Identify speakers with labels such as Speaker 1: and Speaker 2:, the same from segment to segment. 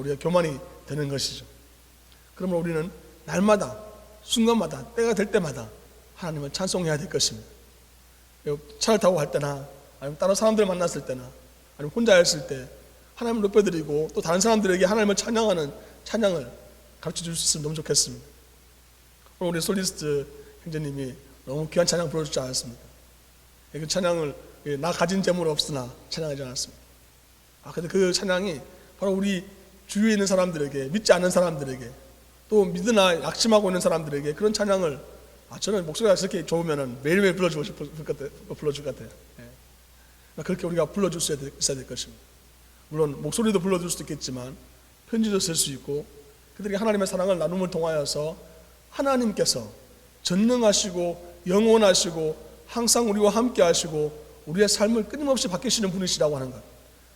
Speaker 1: 바로 우리가 교만이 되는 것이죠. 그러므로 우리는 날마다, 순간마다, 때가 될 때마다 하나님을 찬송해야 될 것입니다. 차를 타고 갈 때나, 아니면 다른 사람들을 만났을 때나, 아니면 혼자 있을 때 하나님을 높여드리고 또 다른 사람들에게 하나님을 찬양하는 찬양을 가르쳐 줄 수 있으면 너무 좋겠습니다. 오늘 우리 솔리스트 형제님이 너무 귀한 찬양 불러주지 않았습니까? 그 찬양을 나 가진 재물 없으나 찬양하지 않았습니다. 근데 그 찬양이 바로 우리 주위에 있는 사람들에게, 믿지 않는 사람들에게, 또 믿으나 약심하고 있는 사람들에게 그런 찬양을 저는 목소리가 저렇게 좋으면 매일매일 불러줄 것 같아요. 그렇게 우리가 불러줄 수 있어야 될 것입니다. 물론 목소리도 불러줄 수도 있겠지만 편지도 쓸 수 있고, 그들에게 하나님의 사랑을 나눔을 통하여서 하나님께서 전능하시고 영원하시고 항상 우리와 함께 하시고 우리의 삶을 끊임없이 바뀌시는 분이시라고 하는 것,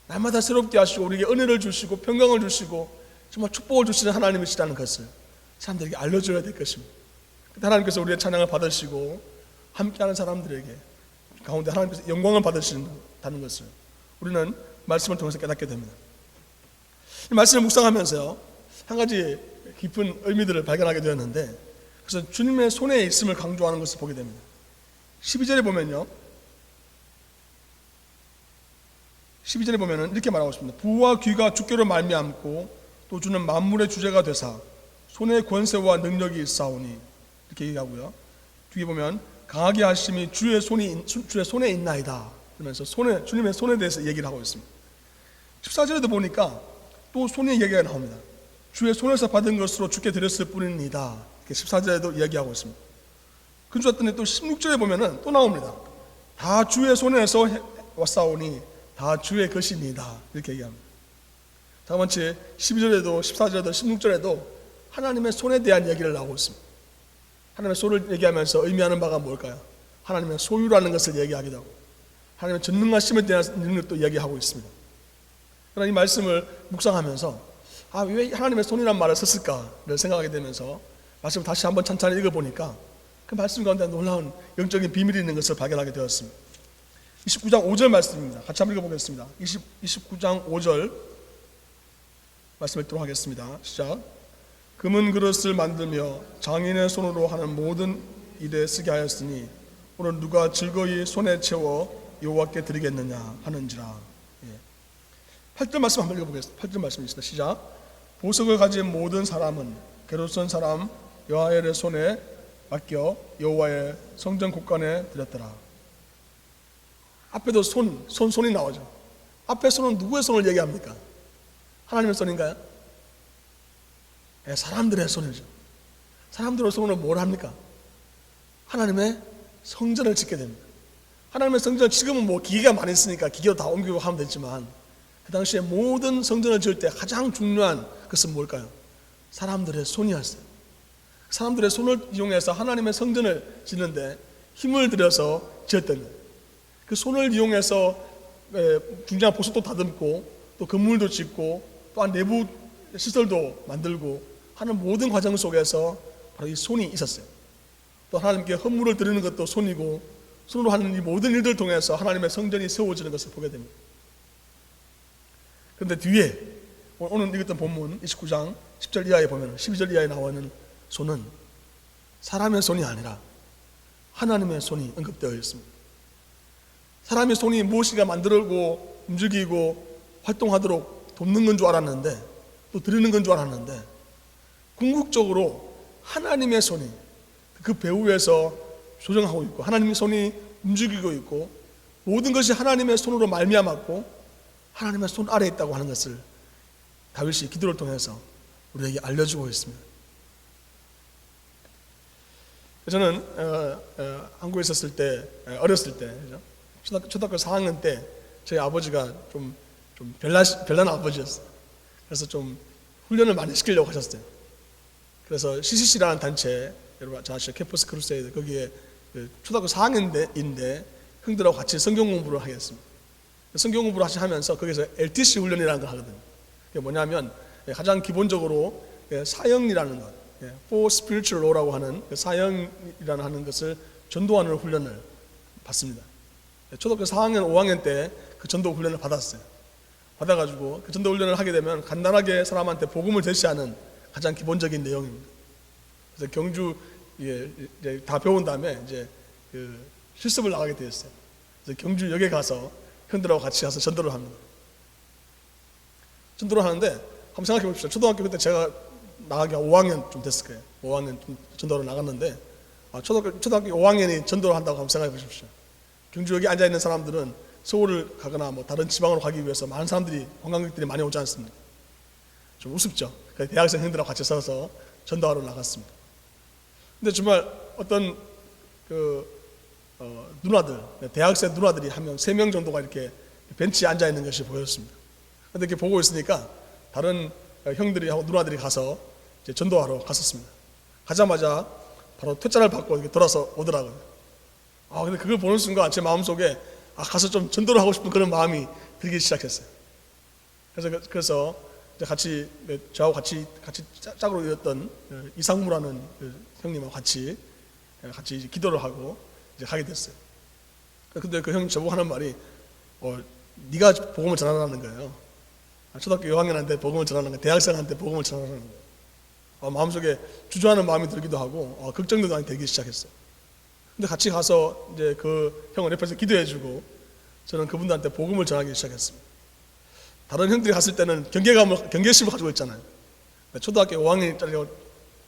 Speaker 1: 날마다 새롭게 하시고 우리에게 은혜를 주시고 평강을 주시고 정말 축복을 주시는 하나님이시라는 것을 사람들에게 알려줘야 될 것입니다. 하나님께서 우리의 찬양을 받으시고 함께하는 사람들에게 가운데 하나님께서 영광을 받으신다는 것을 우리는 말씀을 통해서 깨닫게 됩니다. 이 말씀을 묵상하면서요, 한 가지 깊은 의미들을 발견하게 되었는데, 그래서 주님의 손에 있음을 강조하는 것을 보게 됩니다. 12절에 보면요, 12절에 보면은 이렇게 말하고 있습니다. 부와 귀가 주께로 말미암고 또 주는 만물의 주제가 되사 손에 권세와 능력이 있사오니, 이렇게 얘기하고요. 뒤에 보면 강하게 하심이 주의 손에 있나이다 그러면서 주님의 손에 대해서 얘기를 하고 있습니다. 14절에도 보니까 또 손의 얘기가 나옵니다. 주의 손에서 받은 것으로 주께 드렸을 뿐입니다. 이렇게 14절에도 이야기하고 있습니다. 그러고 왔더니 또 16절에 보면은 또 나옵니다. 다 주의 손에서 왔사오니 다 주의 것입니다. 이렇게 얘기합니다. 다음번째 12절에도 14절에도 16절에도 하나님의 손에 대한 얘기를 나오고 있습니다. 하나님의 손을 얘기하면서 의미하는 바가 뭘까요? 하나님의 소유라는 것을 얘기하기도 하고 하나님의 전능하심에 대한 능력도 이야기하고 있습니다. 그러나 이 말씀을 묵상하면서 왜 하나님의 손이란 말을 썼을까를 생각하게 되면서 말씀을 다시 한번 찬찬히 읽어보니까 그 말씀 가운데 놀라운 영적인 비밀이 있는 것을 발견하게 되었습니다. 29장 5절 말씀입니다. 같이 한번 읽어보겠습니다. 29장 5절 말씀 읽도록 하겠습니다. 시작. 금은 그릇을 만들며 장인의 손으로 하는 모든 일에 쓰게 하였으니 오늘 누가 즐거이 손에 채워 여호와께 드리겠느냐 하는지라. 8절 말씀 한번 읽어보겠습니다. 8절 말씀입니다. 시작. 보석을 가진 모든 사람은 게르손 사람 여하엘의 손에 맡겨 여호와의 성전 곳간에 드렸더라. 앞에도 손이 나오죠. 앞에 손은 누구의 손을 얘기합니까? 하나님의 손인가요? 사람들의 손이죠. 사람들의 손으로 뭘 합니까? 하나님의 성전을 짓게 됩니다. 하나님의 성전, 지금은 뭐 기계가 많이 있으니까 기계로 다 옮기고 하면 되지만 그 당시에 모든 성전을 지을 때 가장 중요한 것은 뭘까요? 사람들의 손이었어요. 사람들의 손을 이용해서 하나님의 성전을 짓는데 힘을 들여서 지었던 거예요. 그 손을 이용해서 중요한 보석도 다듬고 또 건물도 짓고 또한 내부 시설도 만들고 하는 모든 과정 속에서 바로 이 손이 있었어요. 또 하나님께 헌물을 드리는 것도 손이고 손으로 하는 이 모든 일들을 통해서 하나님의 성전이 세워지는 것을 보게 됩니다. 그런데 뒤에 오늘 읽었던 본문 29장 10절 이하에 보면 12절 이하에 나오는 손은 사람의 손이 아니라 하나님의 손이 언급되어 있습니다. 사람의 손이 무엇인가 만들고 움직이고 활동하도록 돕는 건 줄 알았는데 또 드리는 건 줄 알았는데 궁극적으로 하나님의 손이 그 배후에서 조정하고 있고 하나님의 손이 움직이고 있고 모든 것이 하나님의 손으로 말미암았고 하나님의 손 아래에 있다고 하는 것을 다윗이 기도를 통해서 우리에게 알려주고 있습니다. 저는 한국에 있었을 때 어렸을 때 초등학교 4학년 때 저희 아버지가 좀 별난 아버지였어요. 그래서 좀 훈련을 많이 시키려고 하셨어요. 그래서 CCC라는 단체, 여러분 잘 아시죠? 캠퍼스 크루세이드, 거기에 초등학교 4학년인데 형들하고 같이 성경 공부를 하겠습니다. 성경 공부를 하면서 거기서 LTC 훈련이라는 걸 하거든요. 그게 뭐냐면 가장 기본적으로 사형이라는 것, For Spiritual Law라고 하는 사형이라는 하는 것을 전도하는 훈련을 받습니다. 초등학교 4학년, 5학년 때 그 전도 훈련을 받았어요. 받아가지고 그 전도 훈련을 하게 되면 간단하게 사람한테 복음을 제시하는 가장 기본적인 내용입니다. 그래서 경주 이제 다 배운 다음에 이제 그 실습을 나가게 되었어요. 그래서 경주역에 가서 형들하고 같이 가서 전도를 합니다. 전도를 하는데 한번 생각해 봅시다. 초등학교 그때 제가 나가기가 5학년 좀 됐을 거예요. 5학년 좀 전도를 나갔는데 초등학교 5학년이 전도를 한다고 한번 생각해 보십시오. 경주역에 앉아 있는 사람들은 서울을 가거나 뭐 다른 지방으로 가기 위해서 많은 사람들이 관광객들이 많이 오지 않습니까? 좀 우습죠. 대학생 형들하고 같이 서서 전도하러 나갔습니다. 근데 정말 어떤 누나들, 대학생 누나들이 한 명, 3명 정도가 이렇게 벤치에 앉아 있는 것이 보였습니다. 근데 이렇게 보고 있으니까 다른 형들이 하고 누나들이 가서 이제 전도하러 갔었습니다. 가자마자 바로 퇴짜를 받고 이렇게 돌아서 오더라고요. 근데 그걸 보는 순간 제 마음속에 가서 좀 전도를 하고 싶은 그런 마음이 들기 시작했어요. 그래서 이제 같이 저하고 같이 짝으로 일했던 이상무라는 형님하고 같이 이제 기도를 하고 이제 가게 됐어요. 근데 그 형님 저보고 하는 말이 네가 복음을 전하라는 거예요. 초등학교 6학년한테 복음을 전하는 거예요. 대학생한테 복음을 전하라는 거예요. 마음속에 주저하는 마음이 들기도 하고 걱정도 많이 되기 시작했어요. 근데 같이 가서 이제 그 형을 옆에서 기도해주고 저는 그분들한테 복음을 전하기 시작했습니다. 다른 형들이 갔을 때는 경계심을 가지고 있잖아요. 초등학교 5학년짜리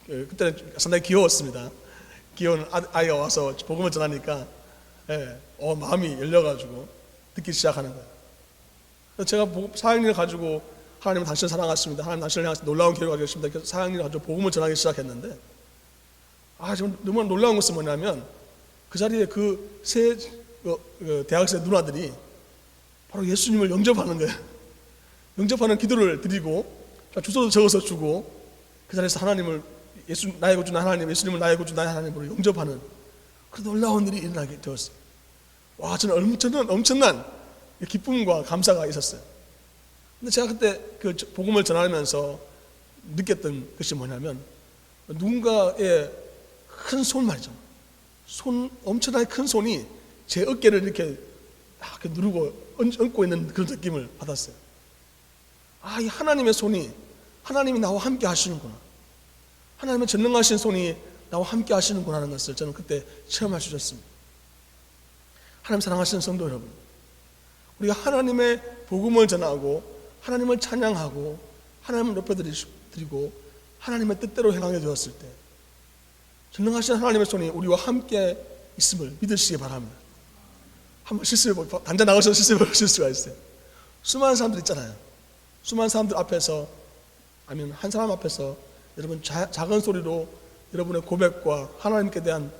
Speaker 1: 그때는 상당히 귀여웠습니다. 귀여운 아이가 와서 복음을 전하니까 마음이 열려가지고 듣기 시작하는 거예요. 그래서 제가 사역일을 가지고 하나님은 당신을 사랑하십니다. 하나님 당신을 향해서 놀라운 기회를 가지고 있습니다. 그래서 사역일을 가지고 복음을 전하기 시작했는데 정말 너무 놀라운 것은 뭐냐면 그 자리에 그 세 대학생 누나들이 바로 예수님을 영접하는 거예요. 영접하는 기도를 드리고 주소도 적어서 주고 그 자리에서 하나님을 나의 구주 나의 하나님, 예수님을 나의 구주 나의 하나님으로 영접하는 그런 놀라운 일이 일어나게 되었어요. 저는 엄청난 기쁨과 감사가 있었어요. 근데 제가 그때 그 복음을 전하면서 느꼈던 것이 뭐냐면 누군가의 큰 손 말이죠. 엄청나게 큰 손이 제 어깨를 이렇게 누르고 얹고 있는 그런 느낌을 받았어요. 이 하나님의 손이 하나님이 나와 함께 하시는구나. 하나님의 전능하신 손이 나와 함께 하시는구나 하는 것을 저는 그때 체험할 수 있었습니다. 하나님 사랑하시는 성도 여러분, 우리가 하나님의 복음을 전하고 하나님을 찬양하고 하나님을 높여드리고 하나님의 뜻대로 행하게 되었을 때 전능하신 하나님의 손이 우리와 함께 있음을 믿으시기 바랍니다. 한번 단자 나가서 실습해 보실 수가 있어요. 수많은 사람들 있잖아요. 수많은 사람들 앞에서 아니면 한 사람 앞에서 여러분 작은 소리로 여러분의 고백과 하나님께 대한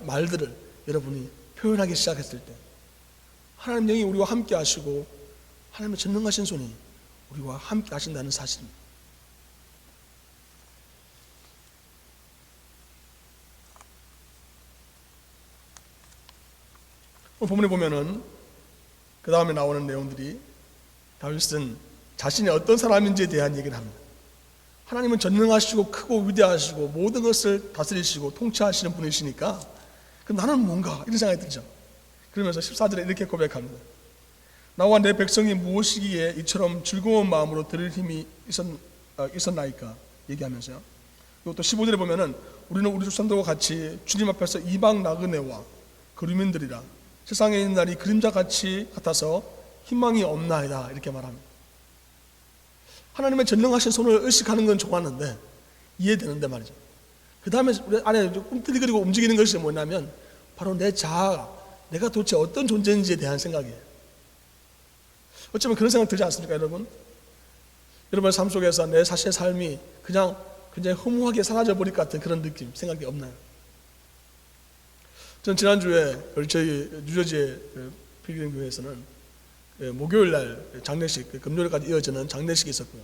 Speaker 1: 말들을 여러분이 표현하기 시작했을 때 하나님 영이 우리와 함께 하시고 하나님의 전능하신 손이 우리와 함께 하신다는 사실입니다. 본문에 보면은 그 다음에 나오는 내용들이 다윗은 자신이 어떤 사람인지에 대한 얘기를 합니다. 하나님은 전능하시고 크고 위대하시고 모든 것을 다스리시고 통치하시는 분이시니까 그럼 나는 뭔가 이런 생각이 들죠. 그러면서 14절에 이렇게 고백합니다. 나와 내 백성이 무엇이기에 이처럼 즐거운 마음으로 들을 힘이 있었나이까 얘기하면서요. 그리고 또 15절에 보면은 우리는 우리 조상들과 같이 주님 앞에서 이방 나그네와 거류민들이라 세상에 있는 날이 그림자같이 같아서 희망이 없나이다 이렇게 말합니다. 하나님의 전능하신 손을 의식하는 건 좋았는데 이해되는데 말이죠. 그 다음에 우리 안에 꿈틀거리고 움직이는 것이 뭐냐면 바로 내 자아, 내가 도대체 어떤 존재인지에 대한 생각이에요. 어쩌면 그런 생각 들지 않습니까, 여러분? 여러분의 삶 속에서 내 자신의 삶이 그냥 굉장히 허무하게 사라져버릴 것 같은 그런 느낌, 생각이 없나요? 전 지난주에 저희 뉴저지의 필그림 교회에서는 목요일 날 장례식, 금요일까지 이어지는 장례식이 있었고요.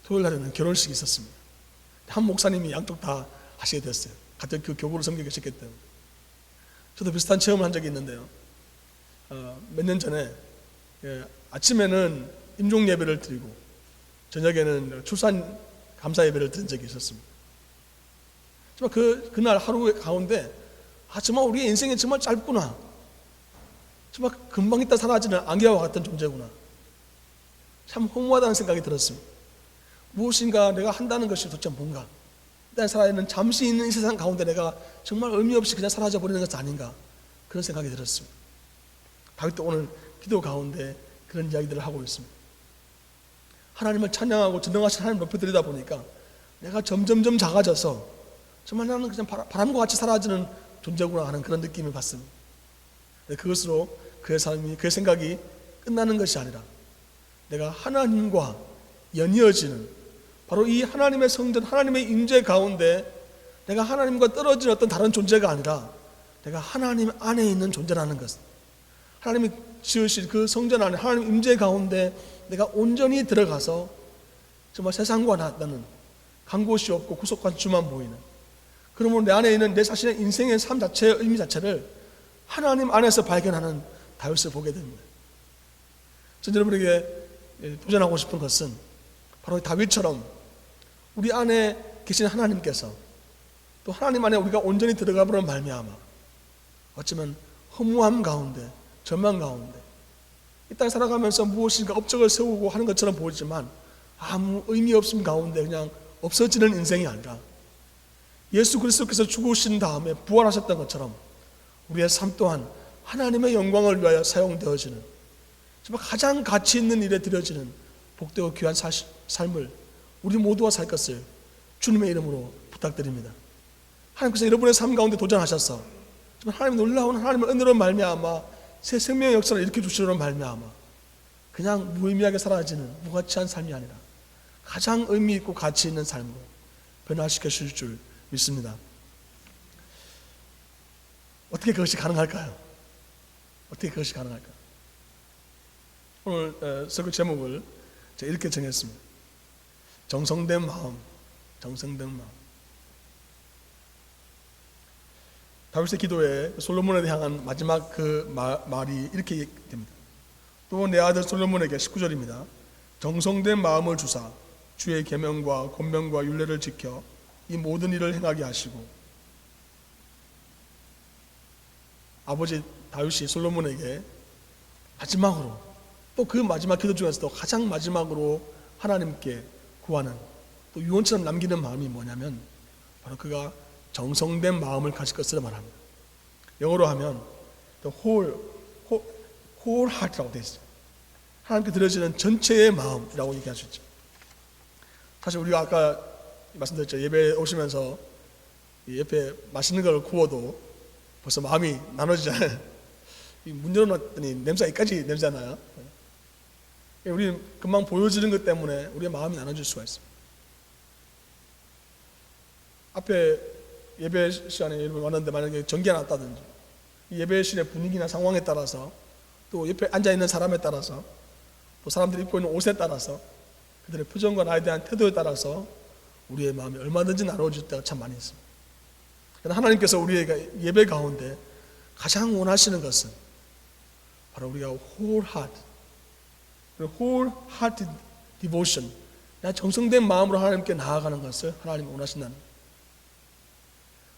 Speaker 1: 토요일 날에는 결혼식이 있었습니다. 한 목사님이 양쪽 다 하시게 됐어요. 같은 그 교구를 섬기고 계셨기 때문에. 저도 비슷한 체험을 한 적이 있는데요. 몇 년 전에 아침에는 임종 예배를 드리고 저녁에는 출산 감사 예배를 드린 적이 있었습니다. 정말 그날 하루 가운데 정말 우리의 인생이 정말 짧구나. 정말 금방 있다 사라지는 안개와 같은 존재구나. 참 허무하다는 생각이 들었습니다. 무엇인가 내가 한다는 것이 도대체 뭔가, 일단 살아있는 잠시 있는 이 세상 가운데 내가 정말 의미 없이 그냥 사라져 버리는 것이 아닌가, 그런 생각이 들었습니다. 다윗도 오늘 기도 가운데 그런 이야기들을 하고 있습니다. 하나님을 찬양하고 전능하신 하나님 높여드리다 보니까 내가 점점점 작아져서 정말 나는 그냥 바람과 같이 사라지는 존재구나 하는 그런 느낌을 받습니다. 그것으로 그의 삶이, 그의 생각이 끝나는 것이 아니라 내가 하나님과 연이어지는, 바로 이 하나님의 성전, 하나님의 임재 가운데 내가 하나님과 떨어진 어떤 다른 존재가 아니라 내가 하나님 안에 있는 존재라는 것, 하나님이 지으신 그 성전 안에 하나님 임재 가운데 내가 온전히 들어가서 정말 세상과 나는 간 곳이 없고 구속한 주만 보이는, 그러므로 내 안에 있는 내 자신의 인생의 삶 자체의 의미 자체를 하나님 안에서 발견하는 다윗을 보게 됩니다. 저는 여러분에게 도전하고 싶은 것은 바로 다윗처럼 우리 안에 계신 하나님께서 또 하나님 안에 우리가 온전히 들어가 보는 말미암아 어쩌면 허무함 가운데, 절망 가운데 이 땅 살아가면서 무엇인가 업적을 세우고 하는 것처럼 보이지만 아무 의미 없음 가운데 그냥 없어지는 인생이 아니라 예수 그리스도께서 죽으신 다음에 부활하셨던 것처럼 우리의 삶 또한 하나님의 영광을 위하여 사용되어지는, 정말 가장 가치 있는 일에 드려지는 복되고 귀한 삶을 우리 모두가 살 것을 주님의 이름으로 부탁드립니다. 하나님께서 여러분의 삶 가운데 도전하셔서 정말 하나님의 놀라운 하나님의 은혜로 말미암아 새 생명의 역사를 일으켜 주시는 말미암아 그냥 무의미하게 사라지는 무가치한 삶이 아니라 가장 의미 있고 가치 있는 삶으로 변화시켜 주실 줄 믿습니다. 어떻게 그것이 가능할까요? 어떻게 그것이 가능할까요? 오늘 설교 제목을 제가 이렇게 정했습니다. 정성된 마음, 정성된 마음. 다윗의 기도에 솔로몬에 향한 마지막 그 말이 이렇게 됩니다. 또 내 아들 솔로몬에게 19절입니다. 정성된 마음을 주사 주의 계명과 권명과 율례를 지켜 이 모든 일을 행하게 하시고, 아버지 다윗이 솔로몬에게 마지막으로, 또 그 마지막 기도 중에서도 가장 마지막으로 하나님께 구하는, 또 유언처럼 남기는 마음이 뭐냐면 바로 그가 정성된 마음을 가질 것을 말합니다. 영어로 하면 the whole heart라고 되어 있어요. 하나님께 드려지는 전체의 마음이라고 얘기할 수 있죠. 사실 우리가 아까 말씀드렸죠. 예배에 오시면서 옆에 맛있는 걸 구워도 벌써 마음이 나눠지잖아요. 문 열어놨더니 냄새가 여기까지 내잖아요. 우리 금방 보여지는 것 때문에 우리의 마음이 나눠질 수가 있습니다. 앞에 예배 시간에 여러분 왔는데 만약에 전기가 났다든지 이 예배실의 분위기나 상황에 따라서, 또 옆에 앉아있는 사람에 따라서, 또 사람들이 입고 있는 옷에 따라서, 그들의 표정과 나에 대한 태도에 따라서 우리의 마음이 얼마든지 나눠질 때가 참 많이 있습니다. 그러나 하나님께서 우리의 예배 가운데 가장 원하시는 것은 바로 우리가 wholehearted devotion, 정성된 마음으로 하나님께 나아가는 것을 하나님이 원하신다는 거예요.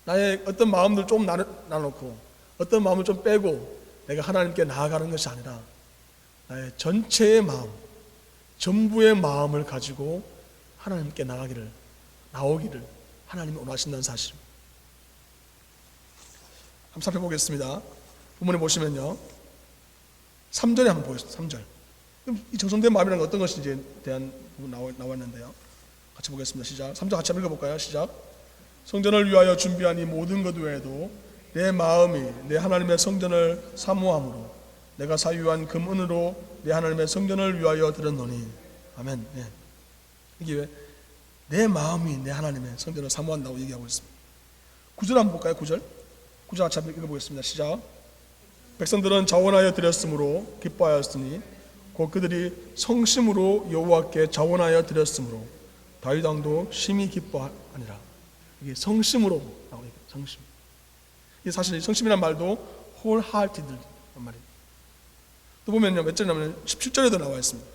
Speaker 1: 나의 어떤 마음들 좀 나눠놓고 어떤 마음을 좀 빼고 내가 하나님께 나아가는 것이 아니라 나의 전체의 마음, 전부의 마음을 가지고 하나님께 나오기를 하나님이 원하신다는 사실입니다. 한번 살펴보겠습니다. 본문에 보시면요, 3절에 한번 보겠습니다. 3절. 이 정성된 마음이라는 건 어떤 것인지에 대한 부분 나왔는데요. 같이 보겠습니다. 시작. 3절 같이 한번 읽어볼까요? 시작. 성전을 위하여 준비한 이 모든 것 외에도 내 마음이 내 하나님의 성전을 사모함으로 내가 사유한 금은으로 내 하나님의 성전을 위하여 드렸노니. 아멘. 네. 이게 왜 내 마음이 내 하나님의 성전을 사모한다고 얘기하고 있습니다. 9절 한번 볼까요? 9절 같이 한번 읽어보겠습니다. 시작. 백성들은 자원하여 드렸으므로 기뻐하였으니 곧 그들이 성심으로 여호와께 자원하여 드렸으므로 다윗 왕도 심히 기뻐하니라. 이게 성심으로 나오니까 성심. 이게 사실 성심이란 말도 wholehearted란 말이에요. 또 보면요, 몇 절이냐면 17절에도 나와 있습니다.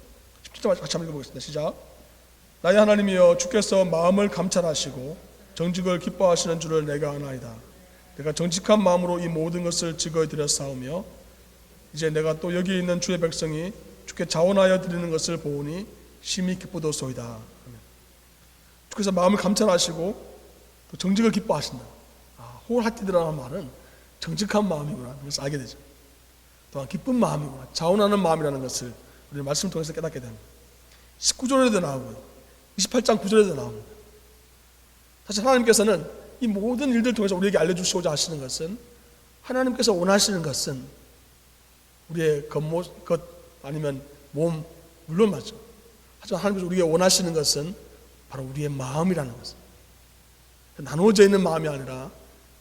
Speaker 1: 17절 같이 한번 읽어보겠습니다. 시작. 나의 하나님이여 주께서 마음을 감찰하시고 정직을 기뻐하시는 줄을 내가 아나이다. 내가 정직한 마음으로 이 모든 것을 증거해 드렸사오며 이제 내가 또 여기 있는 주의 백성이 주께 자원하여 드리는 것을 보오니 심히 기쁘도소이다. 주께서 마음을 감찰하시고 또 정직을 기뻐하신다. 홀하티드라는 말은 정직한 마음이구나. 그래서 알게 되죠. 또한 기쁜 마음이구나. 자원하는 마음이라는 것을 우리 말씀을 통해서 깨닫게 됩니다. 19절에도 나오고요. 28장 9절에도 나옵니다. 사실 하나님께서는 이 모든 일들을 통해서 우리에게 알려주시고자 하시는 것은, 하나님께서 원하시는 것은 우리의 겉 아니면 몸 물론 맞죠. 하지만 하나님께서 우리에게 원하시는 것은 바로 우리의 마음이라는 것입니다. 나누어져 있는 마음이 아니라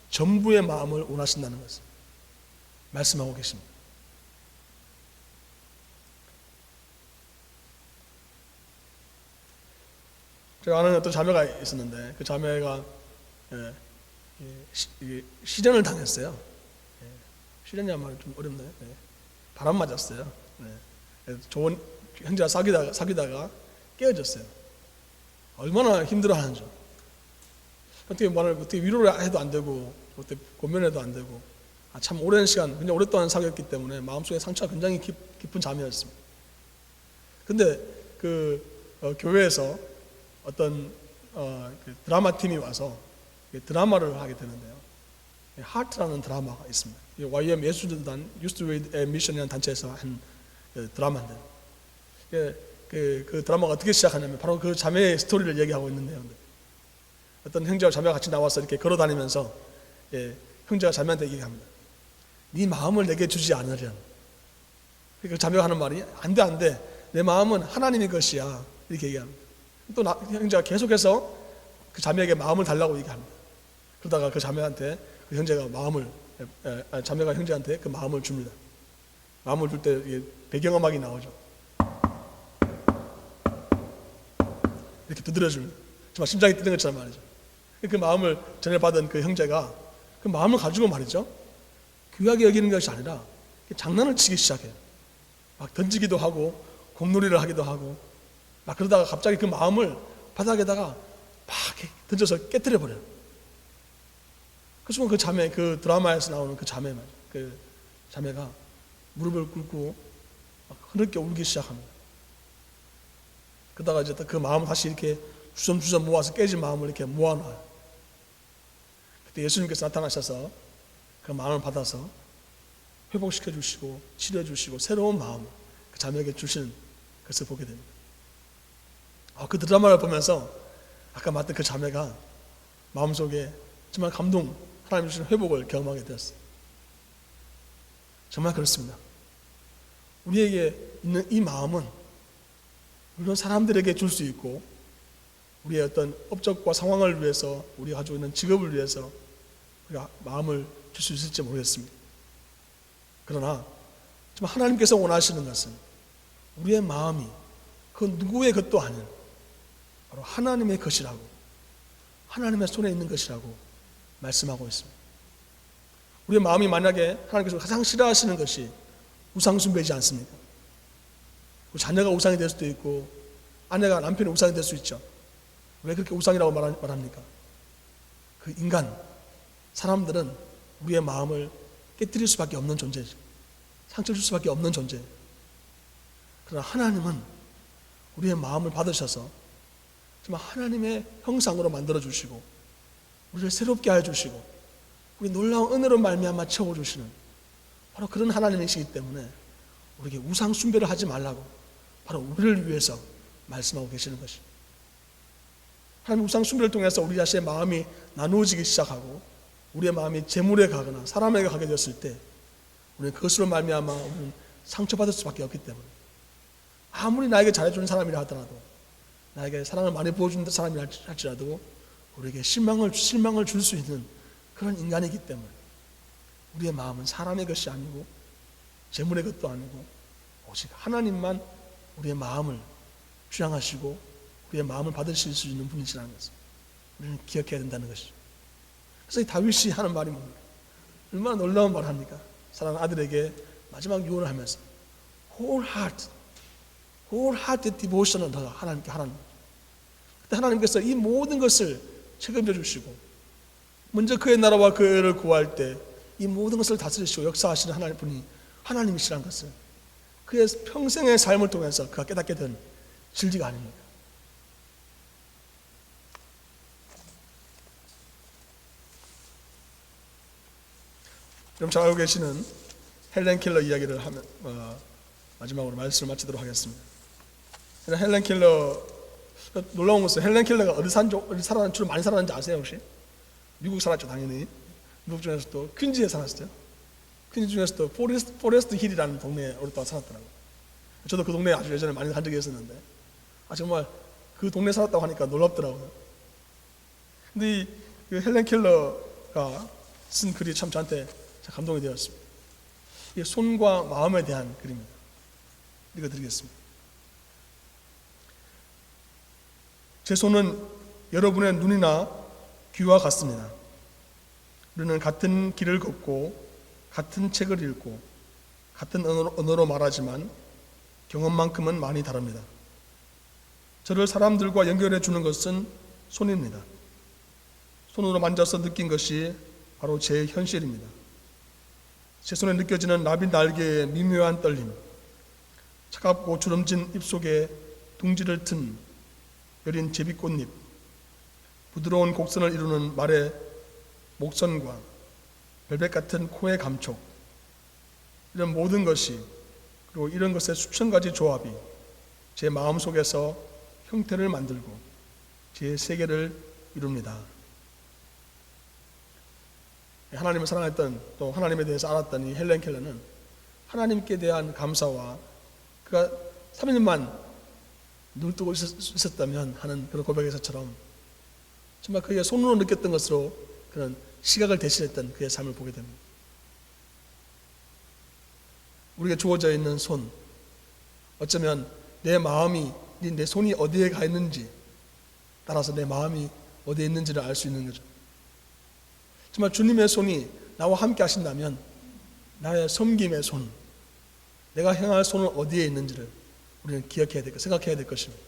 Speaker 1: 전부의 마음을 원하신다는 것을 말씀하고 계십니다. 제가 아는 어떤 자매가 있었는데 그 자매가 실연을 당했어요. 실연이 아마 좀 어렵네요. 바람 맞았어요. 좋은 형제와 사귀다가 깨어졌어요. 얼마나 힘들어하는지. 어떻게 위로를 해도 안 되고 어떻게 고면해도 안 되고 참 오랜 시간, 굉장히 오랫동안 사귀었기 때문에 마음속에 상처가 굉장히 깊은 자매였습니다. 근데 교회에서 어떤 그 드라마 팀이 와서 드라마를 하게 되는데요. 하트라는 드라마가 있습니다. YM 예수전단 유스트 웨이드 미션이라는 단체에서 한 드라마인데, 그 드라마가 어떻게 시작하냐면 바로 그 자매의 스토리를 얘기하고 있는데요. 어떤 형제와 자매가 같이 나와서 이렇게 걸어다니면서 형제가 자매한테 얘기합니다. 네 마음을 내게 주지 않으련. 그 자매가 하는 말이 안 돼. 내 마음은 하나님의 것이야. 이렇게 얘기합니다. 또 형제가 계속해서 그 자매에게 마음을 달라고 얘기합니다. 그러다가 그 자매한테 그 형제가 자매가 형제한테 그 마음을 줍니다. 마음을 줄 때 배경음악이 나오죠. 이렇게 두드려줍니다. 정말 심장이 뛰는 것처럼 말이죠. 그 마음을 전해받은 그 형제가 그 마음을 가지고 말이죠, 귀하게 여기는 것이 아니라 장난을 치기 시작해요. 막 던지기도 하고 공놀이를 하기도 하고 막 그러다가 갑자기 그 마음을 바닥에다가 막 던져서 깨뜨려 버려요. 그 순간 그 자매, 그 드라마에서 나오는 그 자매가 무릎을 꿇고 막 흐르게 울기 시작합니다. 그러다가 이제 그 마음을 다시 이렇게 주섬주섬 모아서 깨진 마음을 이렇게 모아놔요. 그때 예수님께서 나타나셔서 그 마음을 받아서 회복시켜 주시고 치료해 주시고 새로운 마음을 그 자매에게 주시는 것을 보게 됩니다. 그 드라마를 보면서 아까 말했던 그 자매가 마음속에 정말 하나님 주시는 회복을 경험하게 되었어요. 정말 그렇습니다. 우리에게 있는 이 마음은 물론 사람들에게 줄 수 있고 우리의 어떤 업적과 상황을 위해서, 우리가 가지고 있는 직업을 위해서 우리가 마음을 줄 수 있을지 모르겠습니다. 그러나 정말 하나님께서 원하시는 것은 우리의 마음이 그 누구의 것도 아닌 바로 하나님의 것이라고, 하나님의 손에 있는 것이라고 말씀하고 있습니다. 우리의 마음이 만약에 하나님께서 가장 싫어하시는 것이 우상숭배이지 않습니까? 자녀가 우상이 될 수도 있고 아내가 남편이 우상이 될 수 있죠. 왜 그렇게 우상이라고 말합니까? 그 사람들은 우리의 마음을 깨뜨릴 수밖에 없는 존재죠. 상처 줄 수밖에 없는 존재예요. 그러나 하나님은 우리의 마음을 받으셔서 정말 하나님의 형상으로 만들어 주시고 우리를 새롭게 하여 주시고 우리 놀라운 은혜로 말미암아 채워주시는 바로 그런 하나님이시기 때문에 우리에게 우상 숭배를 하지 말라고 바로 우리를 위해서 말씀하고 계시는 것입니다. 하나님 우상 숭배를 통해서 우리 자신의 마음이 나누어지기 시작하고 우리의 마음이 재물에 가거나 사람에게 가게 되었을 때 우리는 그것으로 말미암아 우리는 상처받을 수밖에 없기 때문에 아무리 나에게 잘해주는 사람이라 하더라도 나에게 사랑을 많이 보여주는 사람이라 할지라도 우리에게 실망을 줄 수 있는 그런 인간이기 때문에 우리의 마음은 사람의 것이 아니고 재물의 것도 아니고 오직 하나님만 우리의 마음을 주장하시고 우리의 마음을 받으실 수 있는 분이시라는 것을 우리는 기억해야 된다는 것이죠. 그래서 이 다윗이 하는 말이 뭡니까? 얼마나 놀라운 말을 합니까? 사랑하는 아들에게 마지막 유언을 하면서 wholehearted devotion을 하나님께 하라는 거죠. 그때 하나님께서 이 모든 것을 책임져 주시고 먼저 그의 나라와 그 의를 구할 때 이 모든 것을 다스리시고 역사하시는 하나님분이 하나님이시라는 것을 그의 평생의 삶을 통해서 그가 깨닫게 된 진리가 아닙니까? 여러분 잘 알고 계시는 헬렌 켈러 이야기를 하면 마지막으로 말씀을 마치도록 하겠습니다. 헬렌 켈러, 놀라운 것은 헬렌 켈러가 어디 살았는지, 주로 많이 살았는지 아세요 혹시? 미국 살았죠 당연히. 미국 중에서도 퀸즈에 살았어요. 퀸즈 중에서도 포레스트 힐이라는 동네에 오랫동안 살았더라고요. 저도 그 동네에 아주 예전에 많이 간 적이 있었는데 정말 그 동네에 살았다고 하니까 놀랍더라고요. 근데 그 헬렌 켈러가 쓴 글이 참 저한테 감동이 되었습니다. 이게 손과 마음에 대한 글입니다. 읽어드리겠습니다. 제 손은 여러분의 눈이나 귀와 같습니다. 우리는 같은 길을 걷고 같은 책을 읽고 같은 언어로 말하지만 경험만큼은 많이 다릅니다. 저를 사람들과 연결해 주는 것은 손입니다. 손으로 만져서 느낀 것이 바로 제 현실입니다. 제 손에 느껴지는 나비 날개의 미묘한 떨림, 차갑고 주름진 입속에 둥지를 튼 여린 제비꽃잎, 부드러운 곡선을 이루는 말의 목선과 벨벳 같은 코의 감촉, 이런 모든 것이, 그리고 이런 것의 수천 가지 조합이 제 마음속에서 형태를 만들고 제 세계를 이룹니다. 하나님을 사랑했던, 또 하나님에 대해서 알았던 이 헬렌 켈러는 하나님께 대한 감사와 그가 3년만 눈을 뜨고 있었다면 하는 그런 고백에서처럼 정말 그의 손으로 느꼈던 것으로 그런 시각을 대신했던 그의 삶을 보게 됩니다. 우리에게 주어져 있는 손, 어쩌면 내 마음이, 내 손이 어디에 가 있는지 따라서 내 마음이 어디에 있는지를 알 수 있는 거죠. 정말 주님의 손이 나와 함께 하신다면 나의 섬김의 손, 내가 행할 손은 어디에 있는지를 우리는 기억해야 될 것, 생각해야 될 것입니다.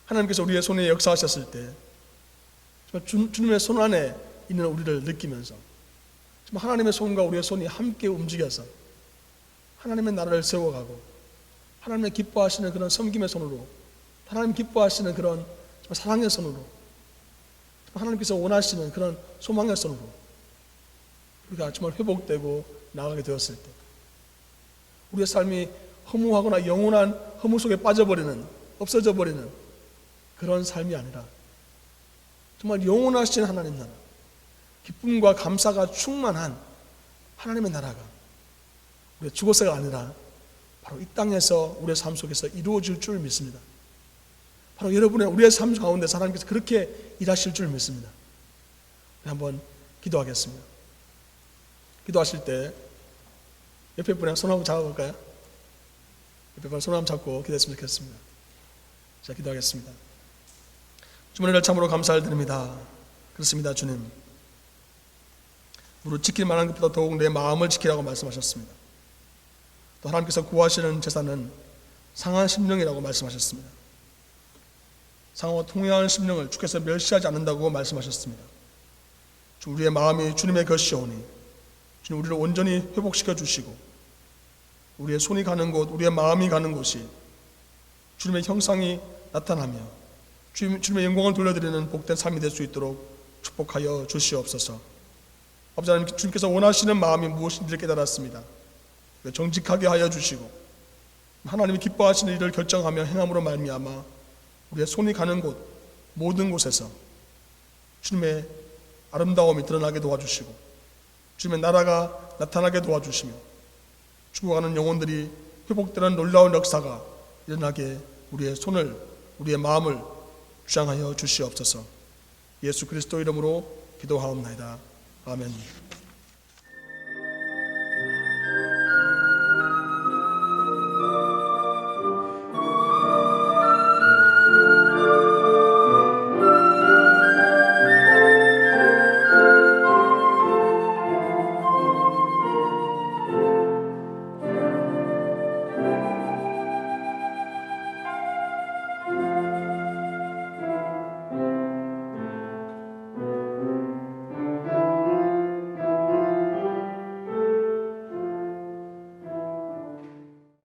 Speaker 1: 하나님께서 우리의 손에 역사하셨을 때 정말 주님의 손 안에 있는 우리를 느끼면서 정말 하나님의 손과 우리의 손이 함께 움직여서 하나님의 나라를 세워가고 하나님의 기뻐하시는 그런 섬김의 손으로, 하나님 기뻐하시는 그런 사랑의 손으로, 하나님께서 원하시는 그런 소망의 손으로 우리가 정말 회복되고 나아가게 되었을 때 우리의 삶이 허무하거나 영원한 허무 속에 빠져버리는, 없어져 버리는 그런 삶이 아니라 정말 영원하신 하나님 나라, 기쁨과 감사가 충만한 하나님의 나라가 우리가 죽어서가 아니라 바로 이 땅에서 우리의 삶 속에서 이루어질 줄 믿습니다. 바로 여러분의 우리의 삶 가운데서 하나님께서 그렇게 일하실 줄 믿습니다. 우리 한번 기도하겠습니다. 기도하실 때 옆에 분이랑 손 한번 잡아볼까요? 옆에 분 손 한번 잡고 기도했으면 좋겠습니다. 자, 기도하겠습니다. 주님을 참으로 감사를 드립니다. 그렇습니다, 주님. 우리 지킬 만한 것보다 더욱 내 마음을 지키라고 말씀하셨습니다. 또 하나님께서 구하시는 제사는 상한 심령이라고 말씀하셨습니다. 상하와 통회하는 심령을 주께서 멸시하지 않는다고 말씀하셨습니다. 우리의 마음이 주님의 것이오니 주님 우리를 온전히 회복시켜 주시고 우리의 손이 가는 곳, 우리의 마음이 가는 곳이 주님의 형상이 나타나며 주님의 영광을 돌려드리는 복된 삶이 될 수 있도록 축복하여 주시옵소서. 아버지 하나님, 주님께서 원하시는 마음이 무엇인지를 깨달았습니다. 정직하게 하여 주시고 하나님이 기뻐하시는 일을 결정하며 행함으로 말미암아 우리의 손이 가는 곳, 모든 곳에서 주님의 아름다움이 드러나게 도와주시고 주님의 나라가 나타나게 도와주시며 죽어가는 영혼들이 회복되는 놀라운 역사가 일어나게 우리의 손을, 우리의 마음을 주장하여 주시옵소서. 예수 그리스도 이름으로 기도하옵나이다. 아멘.